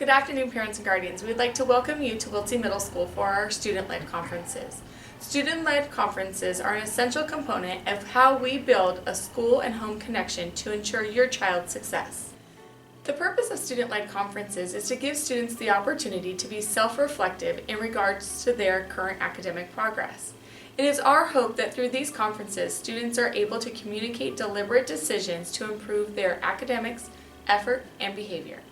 Good afternoon, parents and guardians. We'd like to welcome you to Wiltsey Middle School for our student-led conferences. Student-led conferences are an essential component of how we build a school and home connection to ensure your child's success. The purpose of student-led conferences is to give students the opportunity to be self-reflective in regards to their current academic progress. It is our hope that through these conferences, students are able to communicate deliberate decisions to improve their academics, effort, and behavior.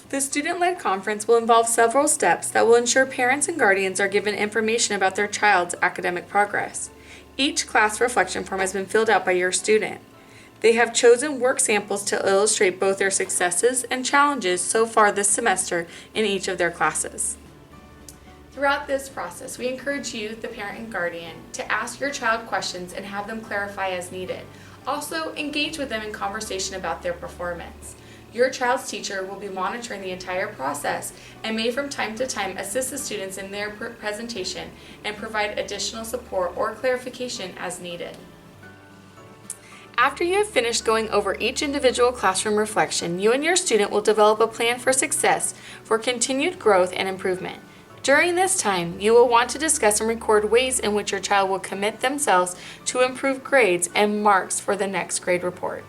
The student-led conference will involve several steps that will ensure parents and guardians are given information about their child's academic progress. Each class reflection form has been filled out by your student. They have chosen work samples to illustrate both their successes and challenges so far this semester in each of their classes. Throughout this process, we encourage you, the parent and guardian, to ask your child questions and have them clarify as needed. Also, engage with them in conversation about their performance. Your child's teacher will be monitoring the entire process and may from time to time assist the students in their presentation and provide additional support or clarification as needed. After you have finished going over each individual classroom reflection, you and your student will develop a plan for success for continued growth and improvement. During this time, you will want to discuss and record ways in which your child will commit themselves to improve grades and marks for the next grade report.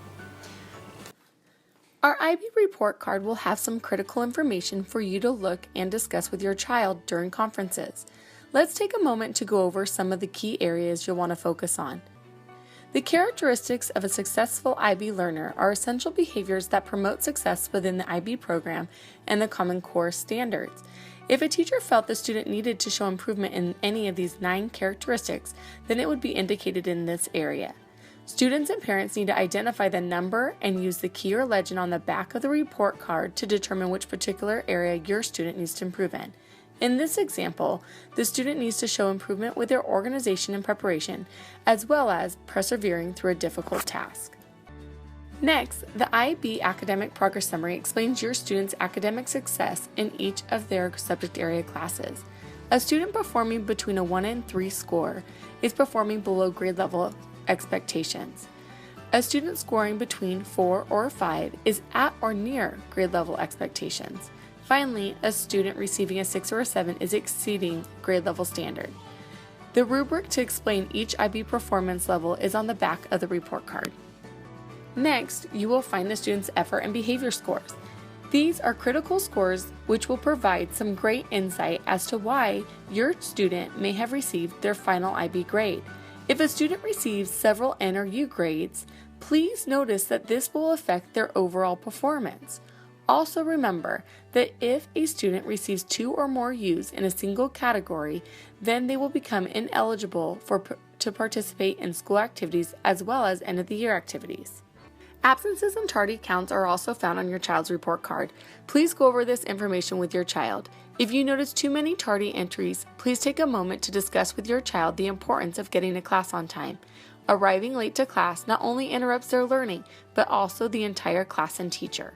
Our IB report card will have some critical information for you to look and discuss with your child during conferences. Let's take a moment to go over some of the key areas you'll want to focus on. The characteristics of a successful IB learner are essential behaviors that promote success within the IB program and the Common Core standards. If a teacher felt the student needed to show improvement in any of these 9 characteristics, then it would be indicated in this area. Students and parents need to identify the number and use the key or legend on the back of the report card to determine which particular area your student needs to improve in. In this example, the student needs to show improvement with their organization and preparation, as well as persevering through a difficult task. Next, the IB Academic Progress Summary explains your student's academic success in each of their subject area classes. A student performing between a 1 and 3 score is performing below grade level expectations. A student scoring between 4 or 5 is at or near grade level expectations. Finally, a student receiving a 6 or a 7 is exceeding grade level standard. The rubric to explain each IB performance level is on the back of the report card. Next, you will find the student's effort and behavior scores. These are critical scores which will provide some great insight as to why your student may have received their final IB grade. If a student receives several N or U grades, please notice that this will affect their overall performance. Also remember that if a student receives 2 or more U's in a single category, then they will become ineligible to participate in school activities as well as end-of-the-year activities. Absences and tardy counts are also found on your child's report card. Please go over this information with your child. If you notice too many tardy entries, please take a moment to discuss with your child the importance of getting to class on time. Arriving late to class not only interrupts their learning, but also the entire class and teacher.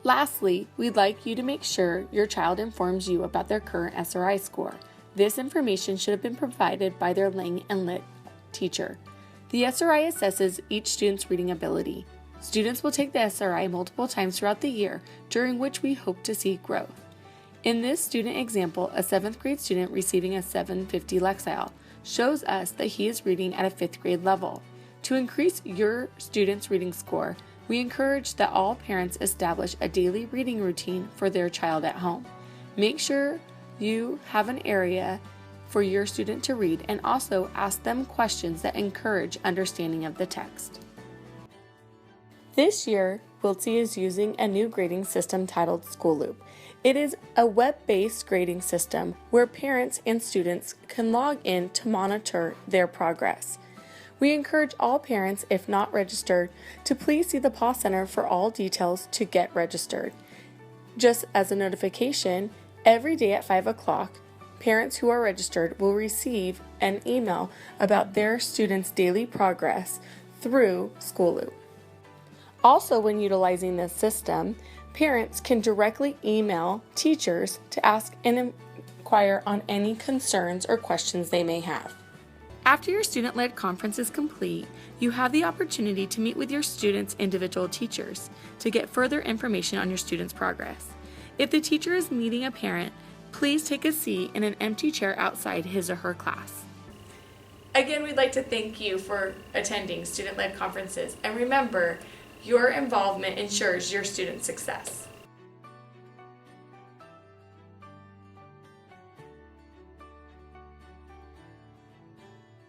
Lastly, we'd like you to make sure your child informs you about their current SRI score. This information should have been provided by their Lang and Lit teacher. The SRI assesses each student's reading ability. Students will take the SRI multiple times throughout the year, during which we hope to see growth. In this student example, a 7th grade student receiving a 750 Lexile shows us that he is reading at a 5th grade level. To increase your student's reading score, we encourage that all parents establish a daily reading routine for their child at home. Make sure you have an area for your student to read and also ask them questions that encourage understanding of the text. This year, Wiltsey is using a new grading system titled School Loop. It is a web-based grading system where parents and students can log in to monitor their progress. We encourage all parents, if not registered, to please see the PAW Center for all details to get registered. Just as a notification, every day at 5 o'clock, parents who are registered will receive an email about their students' daily progress through School Loop. Also, when utilizing this system, parents can directly email teachers to ask and inquire on any concerns or questions they may have. After your student-led conference is complete, you have the opportunity to meet with your students' individual teachers to get further information on your students' progress. If the teacher is meeting a parent, please take a seat in an empty chair outside his or her class. Again, we'd like to thank you for attending student-led conferences, and remember, your involvement ensures your student success.